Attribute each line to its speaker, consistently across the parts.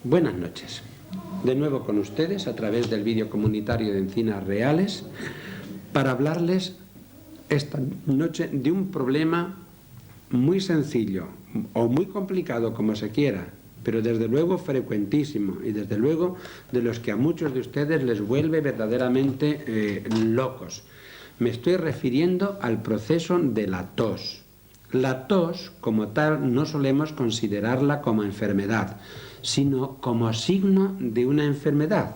Speaker 1: Buenas noches. De nuevo con ustedes a través del vídeo comunitario de Encinas Reales para hablarles esta noche de un problema muy sencillo o muy complicado, como se quiera, pero desde luego frecuentísimo y desde luego de los que a muchos de ustedes les vuelve verdaderamente locos. Me estoy refiriendo al proceso de la tos. La tos, como tal, no solemos considerarla como enfermedad, sino como signo de una enfermedad.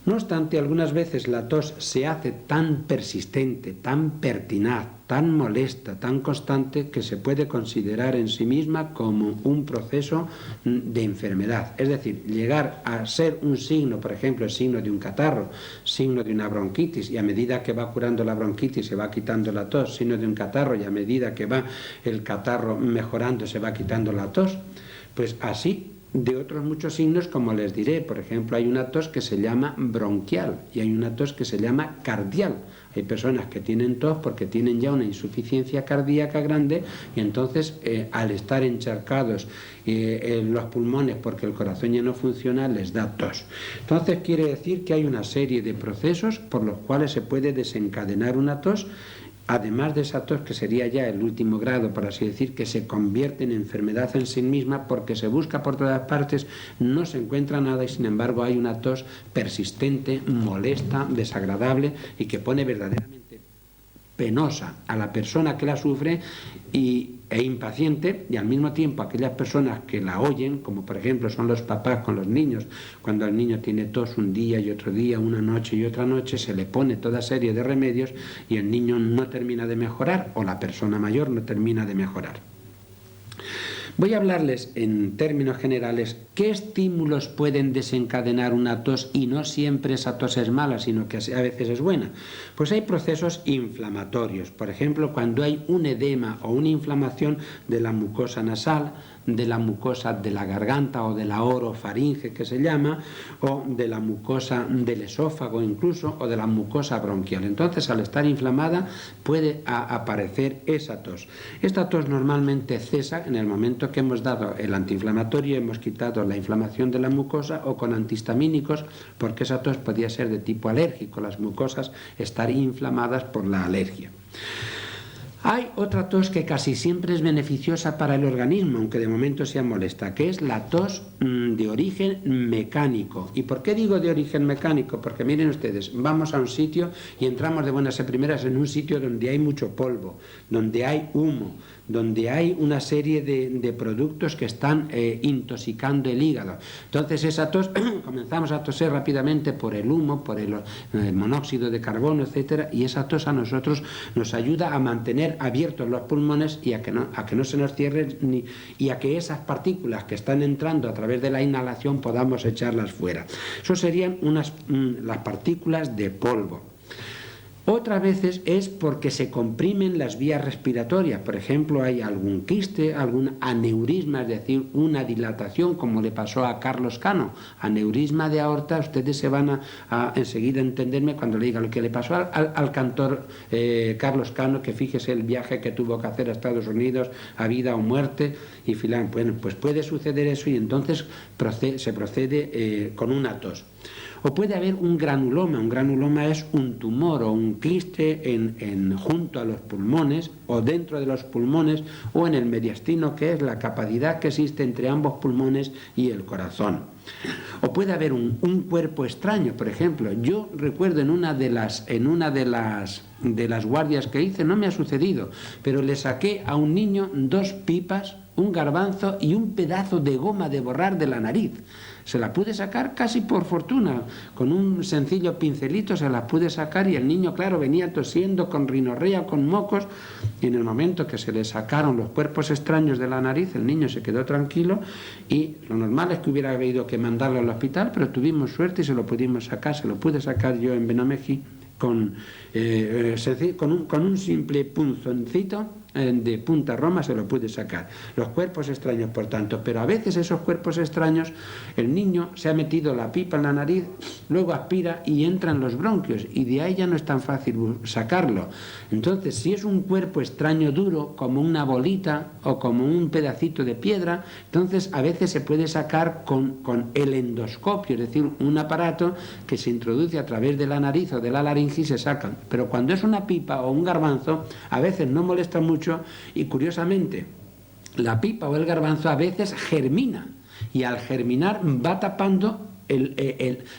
Speaker 1: No obstante, algunas veces la tos se hace tan persistente, tan pertinaz, tan molesta, tan constante, que se puede considerar en sí misma como un proceso de enfermedad. Es decir, llegar a ser un signo, por ejemplo, el signo de un catarro, signo de una bronquitis, y a medida que va curando la bronquitis se va quitando la tos, signo de un catarro, y a medida que va el catarro mejorando se va quitando la tos. Pues así de otros muchos signos, como les diré. Por ejemplo, hay una tos que se llama bronquial y hay una tos que se llama cardial. Hay personas que tienen tos porque tienen ya una insuficiencia cardíaca grande y entonces al estar encharcados en los pulmones porque el corazón ya no funciona, les da tos. Entonces quiere decir que hay una serie de procesos por los cuales se puede desencadenar una tos. Además de esa tos, que sería ya el último grado, por así decir, que se convierte en enfermedad en sí misma porque se busca por todas partes, no se encuentra nada y sin embargo hay una tos persistente, molesta, desagradable y que pone verdaderamente penosa a la persona que la sufre e impaciente, y al mismo tiempo aquellas personas que la oyen, como por ejemplo son los papás con los niños, cuando el niño tiene tos un día y otro día, una noche y otra noche, se le pone toda serie de remedios y el niño no termina de mejorar o la persona mayor no termina de mejorar. Voy a hablarles en términos generales qué estímulos pueden desencadenar una tos, y no siempre esa tos es mala, sino que a veces es buena. Pues hay procesos inflamatorios, por ejemplo, cuando hay un edema o una inflamación de la mucosa nasal, de la mucosa de la garganta o de la orofaringe que se llama, o de la mucosa del esófago incluso, o de la mucosa bronquial. Entonces, al estar inflamada puede aparecer esa tos. Esta tos normalmente cesa en el momento que hemos dado el antiinflamatorio, hemos quitado la inflamación de la mucosa, o con antihistamínicos, porque esa tos podía ser de tipo alérgico, las mucosas estar inflamadas por la alergia. Hay otra tos que casi siempre es beneficiosa para el organismo, aunque de momento sea molesta, que es la tos de origen mecánico. ¿Y por qué digo de origen mecánico? Porque miren ustedes, vamos a un sitio y entramos de buenas a primeras en un sitio donde hay mucho polvo, donde hay humo, donde hay una serie de productos que están intoxicando el hígado. Entonces esa tos, comenzamos a toser rápidamente por el humo, por el monóxido de carbono, etcétera, y esa tos a nosotros nos ayuda a mantener abiertos los pulmones y a que no se nos cierren y a que esas partículas que están entrando a través de la inhalación podamos echarlas fuera. Eso serían las partículas de polvo. Otras veces es porque se comprimen las vías respiratorias. Por ejemplo, hay algún quiste, algún aneurisma, es decir, una dilatación, como le pasó a Carlos Cano. Aneurisma de aorta, ustedes se van a enseguida entenderme cuando le diga lo que le pasó al cantor Carlos Cano, que fíjese el viaje que tuvo que hacer a Estados Unidos, a vida o muerte, y bueno, pues puede suceder eso y entonces se procede con una tos. O puede haber un granuloma. Un granuloma es un tumor o un quiste junto a los pulmones o dentro de los pulmones o en el mediastino, que es la capacidad que existe entre ambos pulmones y el corazón. O puede haber un cuerpo extraño. Por ejemplo, yo recuerdo en una de las guardias que hice, no me ha sucedido, pero le saqué a un niño 2 pipas, un garbanzo y un pedazo de goma de borrar de la nariz. Se la pude sacar casi por fortuna, con un sencillo pincelito se la pude sacar y el niño, claro, venía tosiendo con rinorrea, con mocos, y en el momento que se le sacaron los cuerpos extraños de la nariz, el niño se quedó tranquilo y lo normal es que hubiera habido que mandarlo al hospital, pero tuvimos suerte y se lo pudimos sacar, se lo pude sacar yo en Benomejí con un simple punzoncito de punta Roma se lo puede sacar. Los cuerpos extraños, por tanto, pero a veces esos cuerpos extraños, el niño se ha metido la pipa en la nariz, luego aspira y entra en los bronquios y de ahí ya no es tan fácil sacarlo. Entonces, si es un cuerpo extraño duro, como una bolita o como un pedacito de piedra, entonces a veces se puede sacar con el endoscopio, es decir, un aparato que se introduce a través de la nariz o de la laringe y se sacan. Pero cuando es una pipa o un garbanzo, a veces no molesta mucho y curiosamente la pipa o el garbanzo a veces germina y al germinar va tapando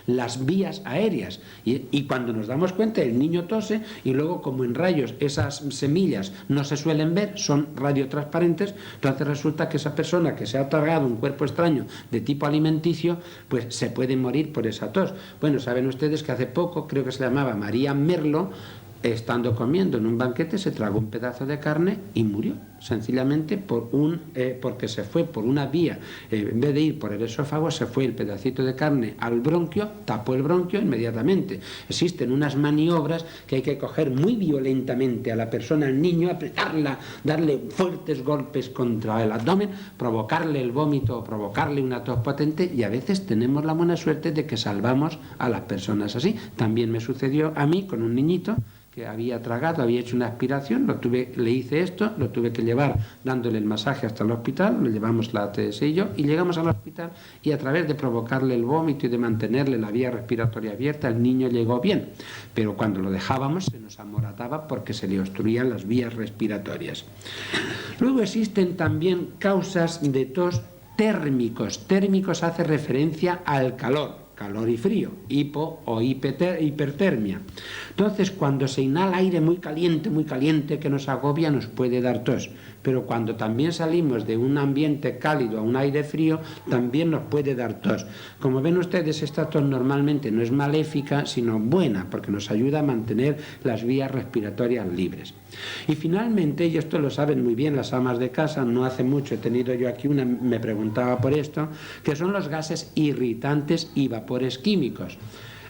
Speaker 1: las vías aéreas y cuando nos damos cuenta el niño tose y luego como en rayos esas semillas no se suelen ver, son radiotransparentes, entonces resulta que esa persona que se ha tragado un cuerpo extraño de tipo alimenticio pues se puede morir por esa tos. Bueno, saben ustedes que hace poco, creo que se llamaba María Merlo, estando comiendo en un banquete se tragó un pedazo de carne y murió, sencillamente porque se fue por una vía, en vez de ir por el esófago, se fue el pedacito de carne al bronquio, tapó el bronquio inmediatamente. Existen unas maniobras que hay que coger muy violentamente a la persona, al niño, apretarla, darle fuertes golpes contra el abdomen, provocarle el vómito o provocarle una tos potente y a veces tenemos la buena suerte de que salvamos a las personas así. También me sucedió a mí con un niñito que había tragado, había hecho una aspiración, le hice esto, lo tuve que llevar dándole el masaje hasta el hospital, lo llevamos la ATS y yo, y llegamos al hospital y a través de provocarle el vómito y de mantenerle la vía respiratoria abierta, el niño llegó bien, pero cuando lo dejábamos se nos amorataba porque se le obstruían las vías respiratorias. Luego existen también causas de tos térmicos. Térmicos hace referencia al calor y frío, hipo o hipertermia. Entonces, cuando se inhala aire muy caliente que nos agobia, nos puede dar tos. Pero cuando también salimos de un ambiente cálido a un aire frío, también nos puede dar tos. Como ven ustedes, esta tos normalmente no es maléfica, sino buena, porque nos ayuda a mantener las vías respiratorias libres. Y finalmente, y esto lo saben muy bien las amas de casa, no hace mucho he tenido yo aquí una, me preguntaba por esto, que son los gases irritantes y vapores químicos.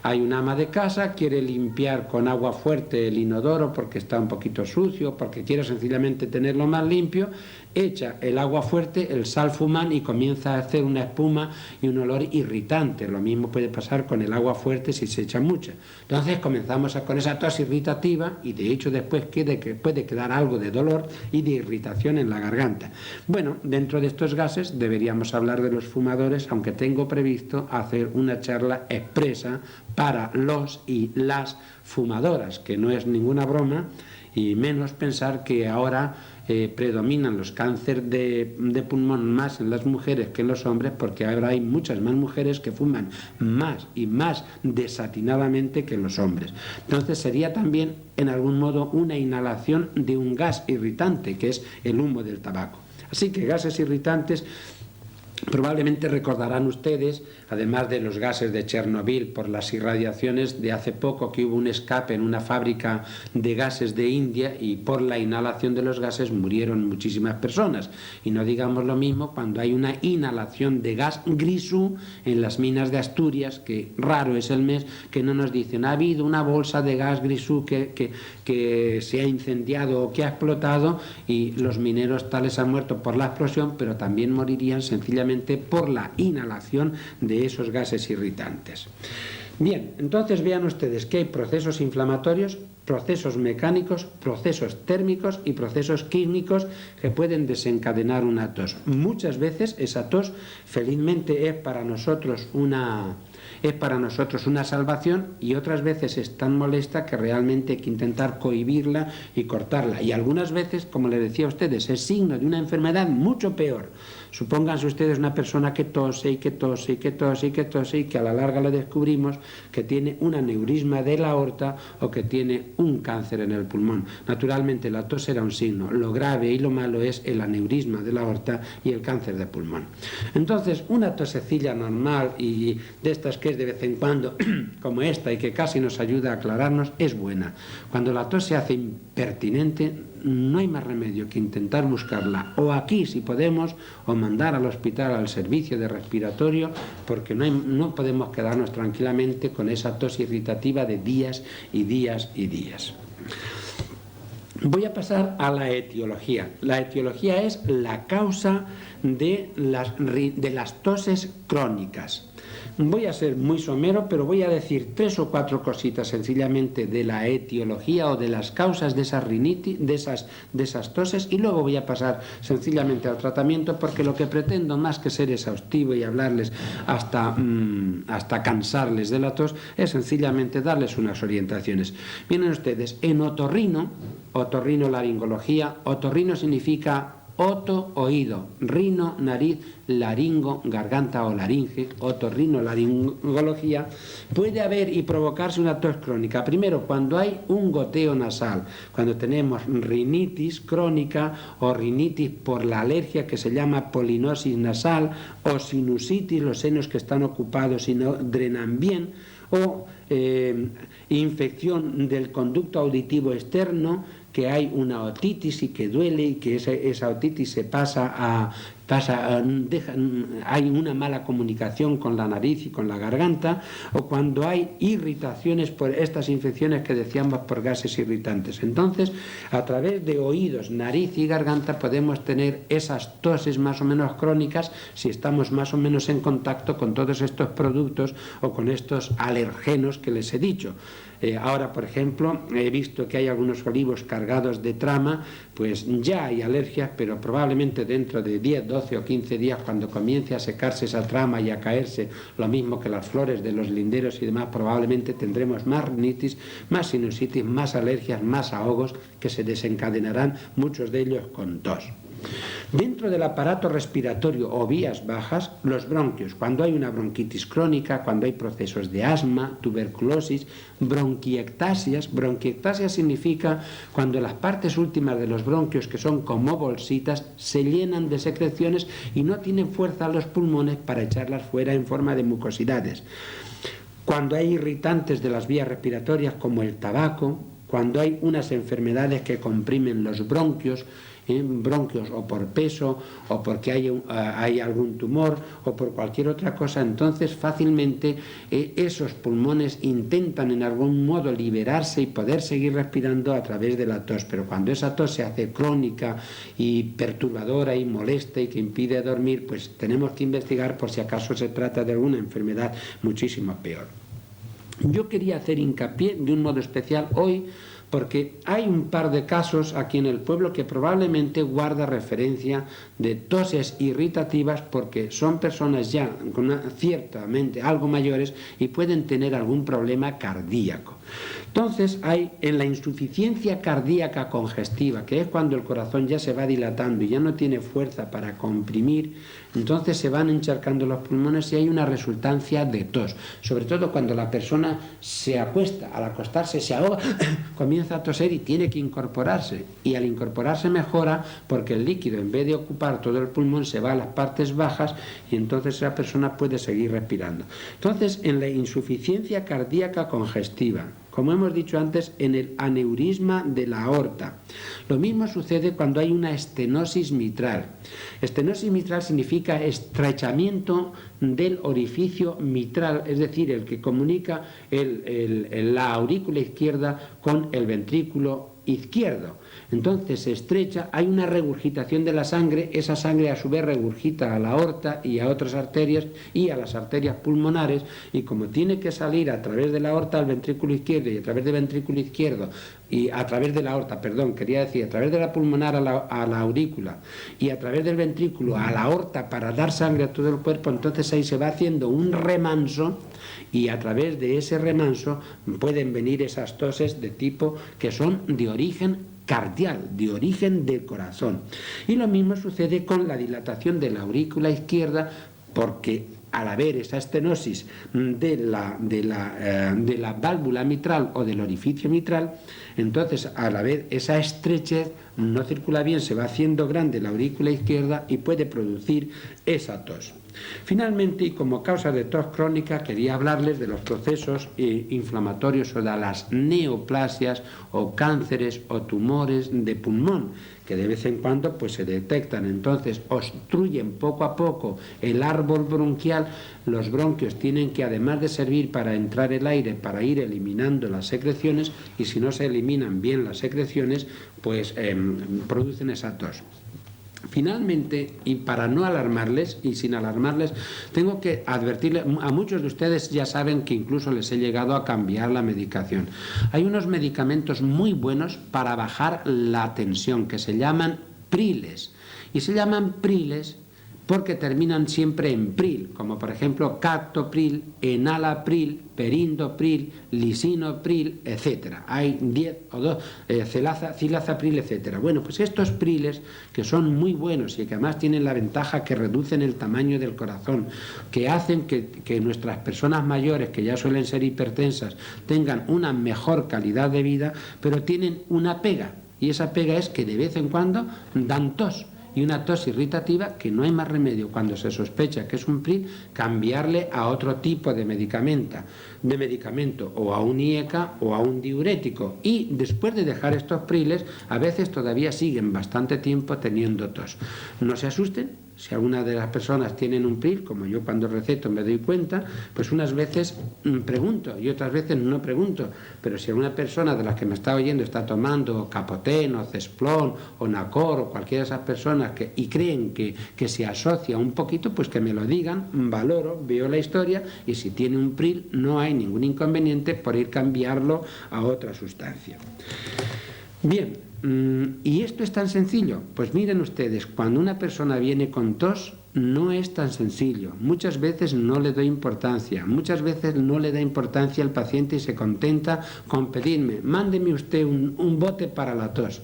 Speaker 1: Hay una ama de casa, quiere limpiar con agua fuerte el inodoro porque está un poquito sucio, porque quiere sencillamente tenerlo más limpio, echa el agua fuerte, el salfumán y comienza a hacer una espuma y un olor irritante. Lo mismo puede pasar con el agua fuerte si se echa mucha. Entonces comenzamos con esa tos irritativa y de hecho después puede quedar algo de dolor y de irritación en la garganta. Bueno, dentro de estos gases deberíamos hablar de los fumadores, aunque tengo previsto hacer una charla expresa para los y las fumadoras, que no es ninguna broma, y menos pensar que ahora predominan los cánceres de pulmón más en las mujeres que en los hombres, porque ahora hay muchas más mujeres que fuman más y más desatinadamente que los hombres. Entonces sería también en algún modo una inhalación de un gas irritante, que es el humo del tabaco. Así que gases irritantes. Probablemente recordarán ustedes, además de los gases de Chernobyl por las irradiaciones de hace poco que hubo un escape en una fábrica de gases de India y por la inhalación de los gases murieron muchísimas personas. Y no digamos lo mismo cuando hay una inhalación de gas grisú en las minas de Asturias, que raro es el mes que no nos dicen ha habido una bolsa de gas grisú que se ha incendiado o que ha explotado y los mineros tales han muerto por la explosión, pero también morirían sencillamente por la inhalación de esos gases irritantes. Bien, entonces vean ustedes que hay procesos inflamatorios, procesos mecánicos, procesos térmicos y procesos químicos que pueden desencadenar una tos. Muchas veces esa tos, felizmente, es para nosotros una salvación y otras veces es tan molesta que realmente hay que intentar cohibirla y cortarla. Y algunas veces, como les decía a ustedes, es signo de una enfermedad mucho peor. Supónganse ustedes una persona que tose y que tose y que tose y que tose y que a la larga le descubrimos que tiene un aneurisma de la aorta o que tiene un cáncer en el pulmón. Naturalmente la tos era un signo. Lo grave y lo malo es el aneurisma de la aorta y el cáncer de pulmón. Entonces, una tosecilla normal y de estas que es de vez en cuando, como esta, y que casi nos ayuda a aclararnos, es buena. Cuando la tos se hace impertinente, no hay más remedio que intentar buscarla o aquí si podemos o mandar al hospital al servicio de respiratorio, porque no podemos quedarnos tranquilamente con esa tos irritativa de días y días y días. Voy a pasar a la etiología. La etiología es la causa de las toses crónicas. Voy a ser muy somero, pero voy a decir 3 o 4 cositas sencillamente de la etiología o de las causas de esas rinitis, de esas toses, y luego voy a pasar sencillamente al tratamiento, porque lo que pretendo, más que ser exhaustivo y hablarles hasta cansarles de la tos, es sencillamente darles unas orientaciones. Miren ustedes, en otorrinolaringología, otorrino significa oto, oído, rino, nariz, laringo, garganta o laringe, otorrinolaringología, puede haber y provocarse una tos crónica. Primero, cuando hay un goteo nasal, cuando tenemos rinitis crónica o rinitis por la alergia que se llama polinosis nasal, o sinusitis, los senos que están ocupados y no drenan bien, o infección del conducto auditivo externo, que hay una otitis y que duele y que esa otitis se hay una mala comunicación con la nariz y con la garganta, o cuando hay irritaciones por estas infecciones que decíamos por gases irritantes. Entonces, a través de oídos, nariz y garganta podemos tener esas toses más o menos crónicas si estamos más o menos en contacto con todos estos productos o con estos alergenos que les he dicho. Ahora, por ejemplo, he visto que hay algunos olivos cargados de trama, pues ya hay alergias, pero probablemente dentro de 10, 12 o 15 días, cuando comience a secarse esa trama y a caerse, lo mismo que las flores de los linderos y demás, probablemente tendremos más rinitis, más sinusitis, más alergias, más ahogos, que se desencadenarán, muchos de ellos con tos. Dentro del aparato respiratorio o vías bajas, los bronquios, cuando hay una bronquitis crónica, cuando hay procesos de asma, tuberculosis, bronquiectasias. Bronquiectasia significa cuando las partes últimas de los bronquios, que son como bolsitas, se llenan de secreciones y no tienen fuerza los pulmones para echarlas fuera en forma de mucosidades. Cuando hay irritantes de las vías respiratorias como el tabaco, cuando hay unas enfermedades que comprimen los bronquios o por peso o porque hay algún tumor o por cualquier otra cosa, entonces fácilmente esos pulmones intentan en algún modo liberarse y poder seguir respirando a través de la tos, pero cuando esa tos se hace crónica y perturbadora y molesta y que impide dormir, pues tenemos que investigar por si acaso se trata de alguna enfermedad muchísimo peor. Yo quería hacer hincapié de un modo especial hoy porque hay un par de casos aquí en el pueblo que probablemente guarda referencia de toses irritativas, porque son personas ya ciertamente algo mayores y pueden tener algún problema cardíaco. Entonces hay en la insuficiencia cardíaca congestiva, que es cuando el corazón ya se va dilatando y ya no tiene fuerza para comprimir, entonces se van encharcando los pulmones y hay una resultancia de tos, sobre todo cuando la persona se acuesta, al acostarse se ahoga, comienza a toser y tiene que incorporarse, y al incorporarse mejora porque el líquido, en vez de ocupar todo el pulmón, se va a las partes bajas y entonces esa persona puede seguir respirando. Entonces, en la insuficiencia cardíaca congestiva, como hemos dicho antes, en el aneurisma de la aorta. Lo mismo sucede cuando hay una estenosis mitral. Estenosis mitral significa estrechamiento del orificio mitral, es decir, el que comunica la aurícula izquierda con el ventrículo izquierdo. Entonces se estrecha, hay una regurgitación de la sangre, esa sangre a su vez regurgita a la aorta y a otras arterias y a las arterias pulmonares, y como tiene que salir a través de la aorta al ventrículo izquierdo y a través del ventrículo izquierdo y a través de la aorta, a través de la pulmonar a la aurícula y a través del ventrículo a la aorta para dar sangre a todo el cuerpo, entonces ahí se va haciendo un remanso y a través de ese remanso pueden venir esas toses de tipo que son de origen cardial, de origen del corazón. Y lo mismo sucede con la dilatación de la aurícula izquierda, porque al haber esa estenosis de la válvula mitral o del orificio mitral, entonces al haber esa estrechez no circula bien, se va haciendo grande la aurícula izquierda y puede producir esa tos. Finalmente, y como causa de tos crónica, quería hablarles de los procesos inflamatorios o de las neoplasias o cánceres o tumores de pulmón, que de vez en cuando pues se detectan, entonces obstruyen poco a poco el árbol bronquial. Los bronquios tienen que, además de servir para entrar el aire, para ir eliminando las secreciones, y si no se eliminan bien las secreciones, pues producen esa tos. Finalmente, y para no alarmarles, y sin alarmarles, tengo que advertirles, a muchos de ustedes ya saben que incluso les he llegado a cambiar la medicación. Hay unos medicamentos muy buenos para bajar la tensión, que se llaman priles, y se llaman priles porque terminan siempre en pril, como por ejemplo captopril, enalapril, perindopril, lisinopril, etc. Hay 10 o 2, cilazapril, etc. Bueno, pues estos priles, que son muy buenos y que además tienen la ventaja que reducen el tamaño del corazón, que hacen que nuestras personas mayores, que ya suelen ser hipertensas, tengan una mejor calidad de vida, pero tienen una pega, y esa pega es que de vez en cuando dan tos. Y una tos irritativa que no hay más remedio, cuando se sospecha que es un pril, cambiarle a otro tipo de medicamento, o a un IECA o a un diurético. Y después de dejar estos priles, a veces todavía siguen bastante tiempo teniendo tos. No se asusten. Si alguna de las personas tienen un pril, como yo cuando receto me doy cuenta, pues unas veces pregunto y otras veces no pregunto. Pero si alguna persona de las que me está oyendo está tomando Capotén o Cesplón o Nacor o cualquiera de esas personas y creen que se asocia un poquito, pues que me lo digan, valoro, veo la historia, y si tiene un pril no hay ningún inconveniente por ir cambiarlo a otra sustancia. Bien. ¿Y esto es tan sencillo? Pues miren ustedes, cuando una persona viene con tos, no es tan sencillo. Muchas veces no le doy importancia, muchas veces no le da importancia al paciente y se contenta con pedirme, mándeme usted un bote para la tos.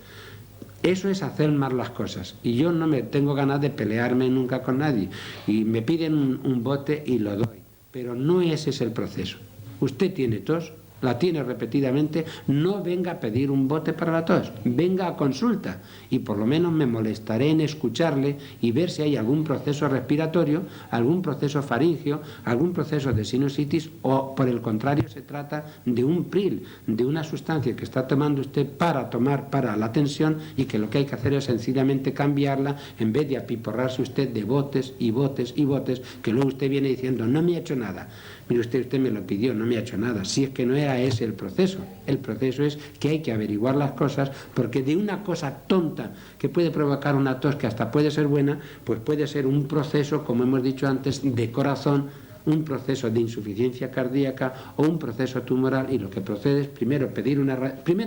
Speaker 1: Eso es hacer mal las cosas, y yo no me tengo ganas de pelearme nunca con nadie, y me piden un bote y lo doy, pero no ese es el proceso. Usted tiene tos, la tiene repetidamente, no venga a pedir un bote para la tos, venga a consulta, y por lo menos me molestaré en escucharle y ver si hay algún proceso respiratorio, algún proceso faríngeo, algún proceso de sinusitis, o por el contrario se trata de un pril, de una sustancia que está tomando usted para la tensión, y que lo que hay que hacer es sencillamente cambiarla, en vez de apiporrarse usted de botes y botes y botes, que luego usted viene diciendo, no me ha hecho nada. Mire usted me lo pidió, no me ha hecho nada. Si es que no era ese el proceso. El proceso es que hay que averiguar las cosas, porque de una cosa tonta que puede provocar una tos que hasta puede ser buena, pues puede ser un proceso, como hemos dicho antes, de corazón, un proceso de insuficiencia cardíaca o un proceso tumoral, y lo que procede es primero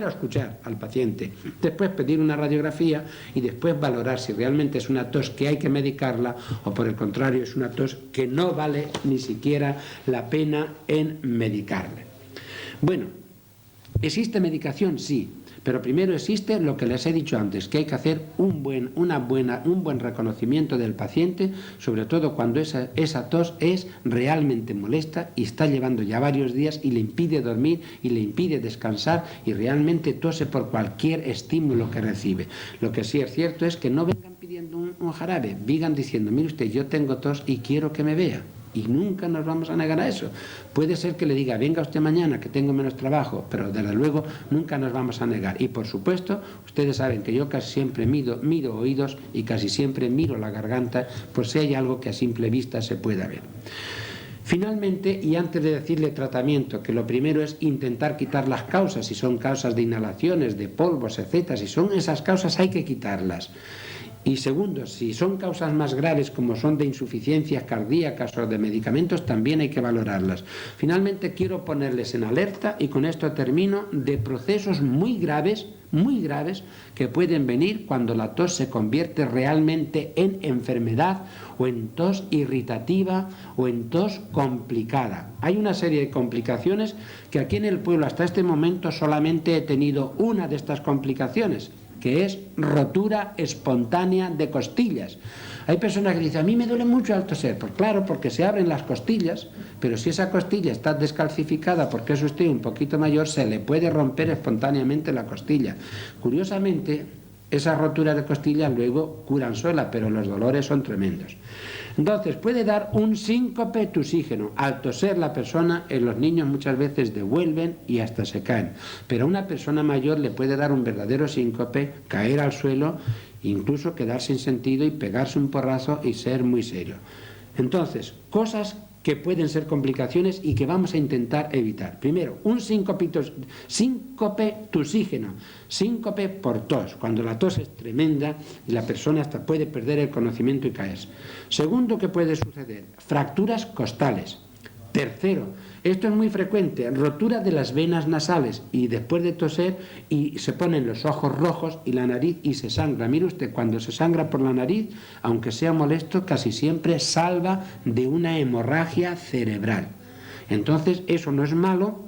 Speaker 1: escuchar al paciente, después pedir una radiografía y después valorar si realmente es una tos que hay que medicarla o por el contrario es una tos que no vale ni siquiera la pena en medicarle. Bueno, ¿existe medicación? Sí. Pero primero existe lo que les he dicho antes, que hay que hacer un buen reconocimiento del paciente, sobre todo cuando esa tos es realmente molesta y está llevando ya varios días y le impide dormir y le impide descansar y realmente tose por cualquier estímulo que recibe. Lo que sí es cierto es que no vengan pidiendo un jarabe, vengan diciendo, mire usted, yo tengo tos y quiero que me vea. Y nunca nos vamos a negar a eso. Puede ser que le diga, venga usted mañana que tengo menos trabajo, pero desde luego nunca nos vamos a negar. Y por supuesto, ustedes saben que yo casi siempre miro oídos y casi siempre miro la garganta, por si hay algo que a simple vista se pueda ver. Finalmente, y antes de decirle tratamiento, que lo primero es intentar quitar las causas, si son causas de inhalaciones, de polvos, etc. Si son esas causas hay que quitarlas. Y segundo, si son causas más graves como son de insuficiencias cardíacas o de medicamentos, también hay que valorarlas. Finalmente quiero ponerles en alerta, y con esto termino, de procesos muy graves, que pueden venir cuando la tos se convierte realmente en enfermedad o en tos irritativa o en tos complicada. Hay una serie de complicaciones que aquí en el pueblo hasta este momento solamente he tenido una de estas complicaciones, que es rotura espontánea de costillas. Hay personas que dicen, a mí me duele mucho al toser. Pues claro, porque se abren las costillas, pero si esa costilla está descalcificada porque es usted un poquito mayor, se le puede romper espontáneamente la costilla. Curiosamente, Esas roturas de costillas luego curan sola, pero los dolores son tremendos. Entonces puede dar un síncope tusígeno. Al toser la persona, en los niños muchas veces devuelven y hasta se caen. Pero a una persona mayor le puede dar un verdadero síncope, caer al suelo, incluso quedar sin sentido y pegarse un porrazo y ser muy serio. Entonces, cosas que pueden ser complicaciones y que vamos a intentar evitar. Primero, un síncope tusígeno, síncope por tos, cuando la tos es tremenda y la persona hasta puede perder el conocimiento y caerse. Segundo, ¿qué puede suceder? Fracturas costales. Tercero, esto es muy frecuente, rotura de las venas nasales y después de toser y se ponen los ojos rojos y la nariz y se sangra. Mire usted, cuando se sangra por la nariz, aunque sea molesto, casi siempre salva de una hemorragia cerebral. Entonces, eso no es malo,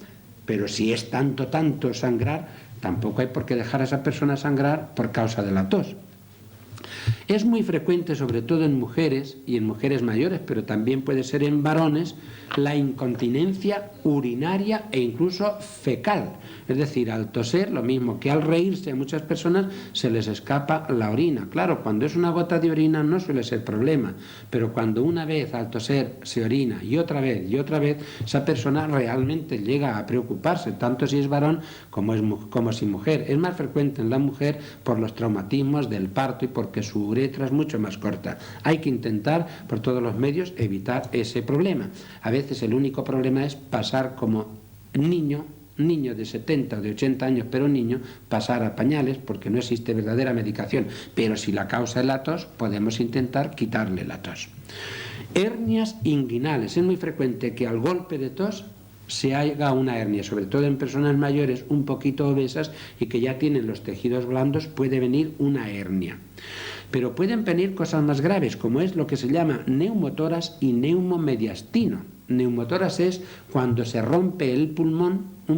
Speaker 1: pero si es tanto sangrar, tampoco hay por qué dejar a esa persona sangrar por causa de la tos. Es muy frecuente, sobre todo en mujeres y en mujeres mayores, pero también puede ser en varones, la incontinencia urinaria e incluso fecal. Es decir, al toser, lo mismo que al reírse, a muchas personas se les escapa la orina. Claro, cuando es una gota de orina no suele ser problema, pero cuando una vez al toser se orina y otra vez, esa persona realmente llega a preocuparse, tanto si es varón como si mujer. Es más frecuente en la mujer por los traumatismos del parto y porque su uretra es mucho más corta. Hay que intentar por todos los medios evitar ese problema. A veces el único problema es pasar como niño de 70 o de 80 años, pero niño, pasar a pañales porque no existe verdadera medicación. Pero si la causa es la tos, podemos intentar quitarle la tos. Hernias inguinales. Es muy frecuente que al golpe de tos se haga una hernia, sobre todo en personas mayores un poquito obesas y que ya tienen los tejidos blandos, puede venir una hernia. Pero pueden venir cosas más graves, como es lo que se llama neumotoras y neumomediastino. Neumotoras es cuando se rompe un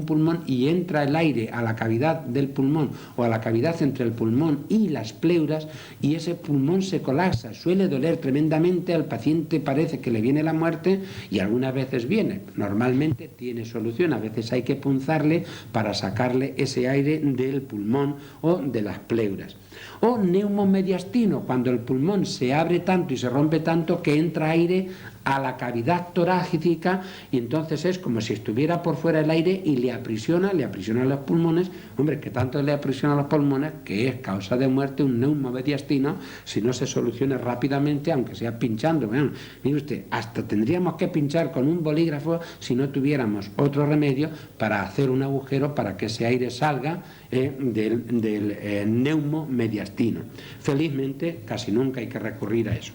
Speaker 1: pulmón y entra el aire a la cavidad del pulmón o a la cavidad entre el pulmón y las pleuras y ese pulmón se colapsa, suele doler tremendamente, al paciente parece que le viene la muerte y algunas veces viene, normalmente tiene solución, a veces hay que punzarle para sacarle ese aire del pulmón o de las pleuras. O neumomediastino, cuando el pulmón se abre tanto y se rompe tanto que entra aire a la cavidad torácica y entonces es como si estuviera por fuera el aire y le aprisiona los pulmones. Hombre, que tanto le aprisiona los pulmones que es causa de muerte un neumomediastino si no se soluciona rápidamente, aunque sea pinchando. Bueno, mire usted, hasta tendríamos que pinchar con un bolígrafo si no tuviéramos otro remedio para hacer un agujero para que ese aire salga del neumomediastino. Felizmente casi nunca hay que recurrir a eso.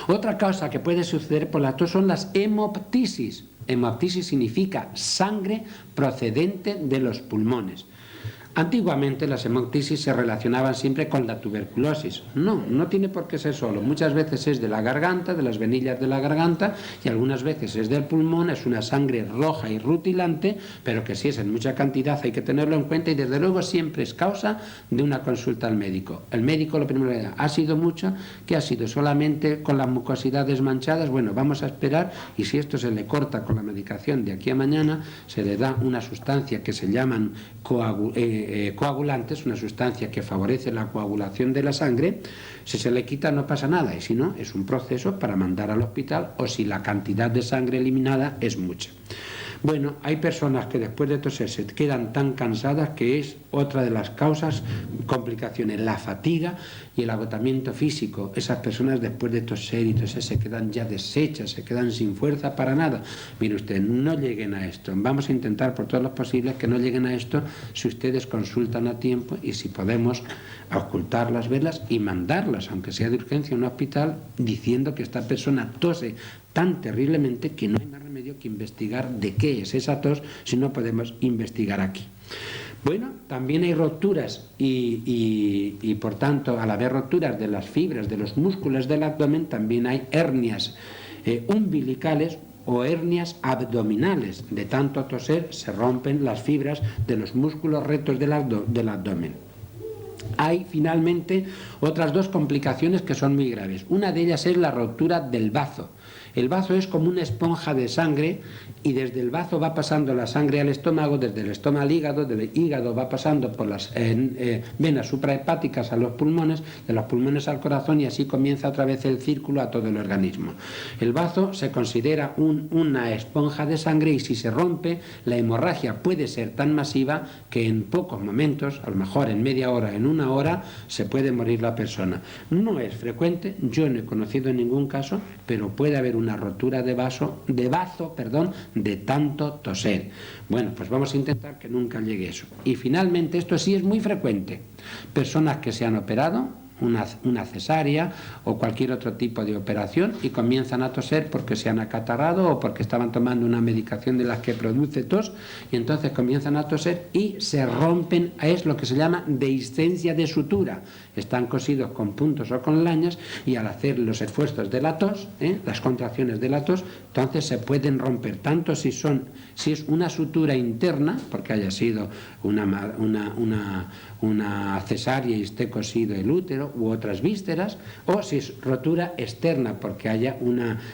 Speaker 1: Otra causa que puede suceder por la tos son las hemoptisis. Hemoptisis significa sangre procedente de los pulmones. Antiguamente las hemoptisis se relacionaban siempre con la tuberculosis. No tiene por qué ser solo. Muchas veces es de la garganta, de las venillas de la garganta, y algunas veces es del pulmón. Es una sangre roja y rutilante, pero que si es en mucha cantidad hay que tenerlo en cuenta y desde luego siempre es causa de una consulta al médico. El médico lo primero que dice, ¿ha sido mucho? ¿Qué ha sido? ¿Solamente con las mucosidades manchadas? Bueno, vamos a esperar y si esto se le corta con la medicación de aquí a mañana, se le da una sustancia que se llaman coagulantes, una sustancia que favorece la coagulación de la sangre. Si se le quita no pasa nada y si no es un proceso para mandar al hospital o si la cantidad de sangre eliminada es mucha. Bueno, hay personas que después de toser se quedan tan cansadas que es otra de las causas, complicaciones, la fatiga y el agotamiento físico. Esas personas después de toser y toser se quedan ya deshechas, se quedan sin fuerza para nada. Mire usted, no lleguen a esto. Vamos a intentar por todos los posibles que no lleguen a esto si ustedes consultan a tiempo y si podemos ocultarlas, verlas y mandarlas, aunque sea de urgencia, a un hospital diciendo que esta persona tose tan terriblemente que no hay más remedio que investigar de qué es esa tos si no podemos investigar aquí. Bueno, también hay rupturas y por tanto, al haber rupturas de las fibras de los músculos del abdomen, también hay hernias umbilicales o hernias abdominales. De tanto toser se rompen las fibras de los músculos rectos del abdomen. Hay finalmente otras dos complicaciones que son muy graves. Una de ellas es la rotura del bazo. El bazo es como una esponja de sangre y desde el bazo va pasando la sangre al estómago, desde el estómago al hígado, del hígado va pasando por las venas suprahepáticas a los pulmones, de los pulmones al corazón y así comienza otra vez el círculo a todo el organismo. El bazo se considera una esponja de sangre y si se rompe, la hemorragia puede ser tan masiva que en pocos momentos, a lo mejor en media hora, en una hora, se puede morir la persona. No es frecuente, yo no he conocido ningún caso, pero puede haber una rotura de bazo, de tanto toser. Bueno, pues vamos a intentar que nunca llegue eso. Y finalmente, esto sí es muy frecuente. Personas que se han operado, una cesárea o cualquier otro tipo de operación y comienzan a toser porque se han acatarrado o porque estaban tomando una medicación de las que produce tos y entonces comienzan a toser y se rompen, es lo que se llama dehiscencia de sutura. Están cosidos con puntos o con lañas y al hacer los esfuerzos de la tos, las contracciones de la tos, entonces se pueden romper, tanto si es una sutura interna, porque haya sido una cesárea y esté cosido el útero u otras vísceras, o si es rotura externa porque haya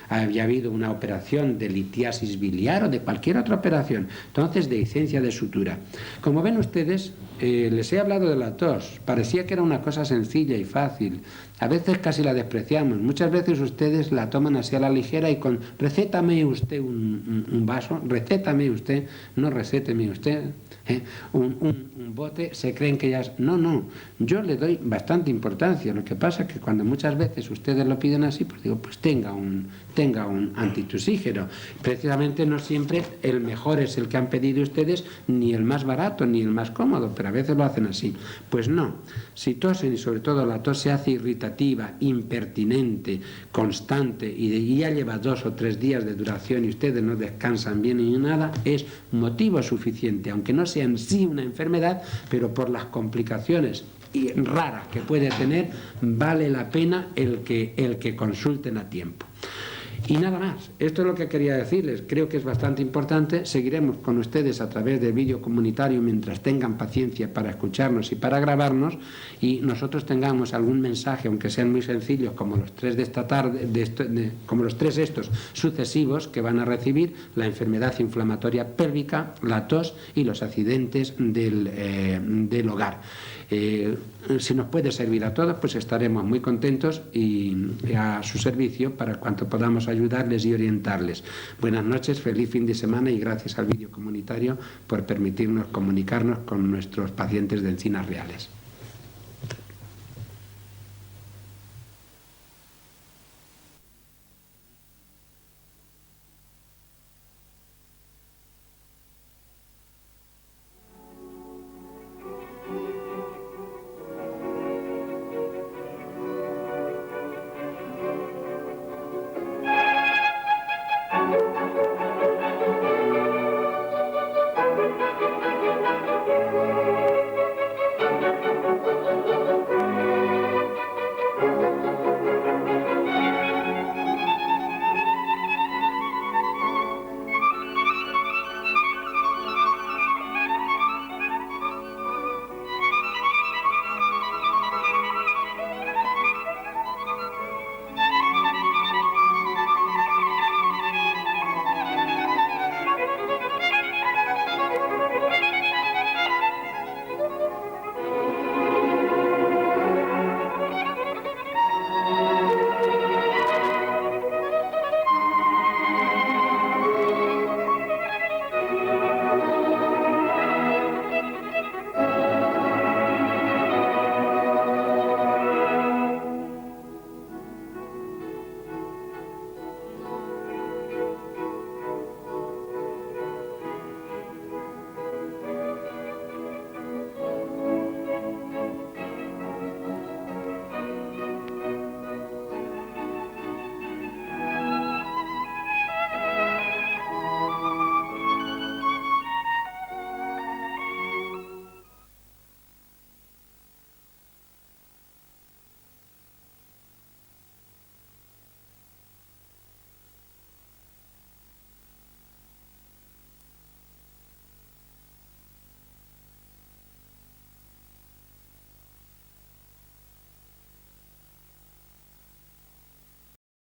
Speaker 1: habido una operación de litiasis biliar o de cualquier otra operación, entonces dehiscencia de sutura. Como ven ustedes, les he hablado de la tos, parecía que era una cosa sencilla y fácil, a veces casi la despreciamos, muchas veces ustedes la toman así a la ligera y con recétame usted un vaso, recétame usted, no recéteme usted, un bote, se creen que ya es... No, yo le doy bastante importancia, lo que pasa es que cuando muchas veces ustedes lo piden así, pues digo, pues tenga un antitusígeno. Precisamente no siempre el mejor es el que han pedido ustedes, ni el más barato, ni el más cómodo, pero a veces lo hacen así. Pues no, si tosen y sobre todo la tos se hace irritativa, impertinente, constante y ya lleva 2 o 3 días de duración y ustedes no descansan bien ni nada, es motivo suficiente, aunque no sea en sí una enfermedad, pero por las complicaciones raras que puede tener, vale la pena el que consulten a tiempo. Y nada más, esto es lo que quería decirles, creo que es bastante importante, seguiremos con ustedes a través del vídeo comunitario mientras tengan paciencia para escucharnos y para grabarnos y nosotros tengamos algún mensaje, aunque sean muy sencillos, como los 3 de esta tarde, como los 3 estos sucesivos que van a recibir, la enfermedad inflamatoria pélvica, la tos y los accidentes del hogar. Si nos puede servir a todos, pues estaremos muy contentos y a su servicio para cuanto podamos ayudarles y orientarles. Buenas noches, feliz fin de semana y gracias al vídeo comunitario por permitirnos comunicarnos con nuestros pacientes de Encinas Reales.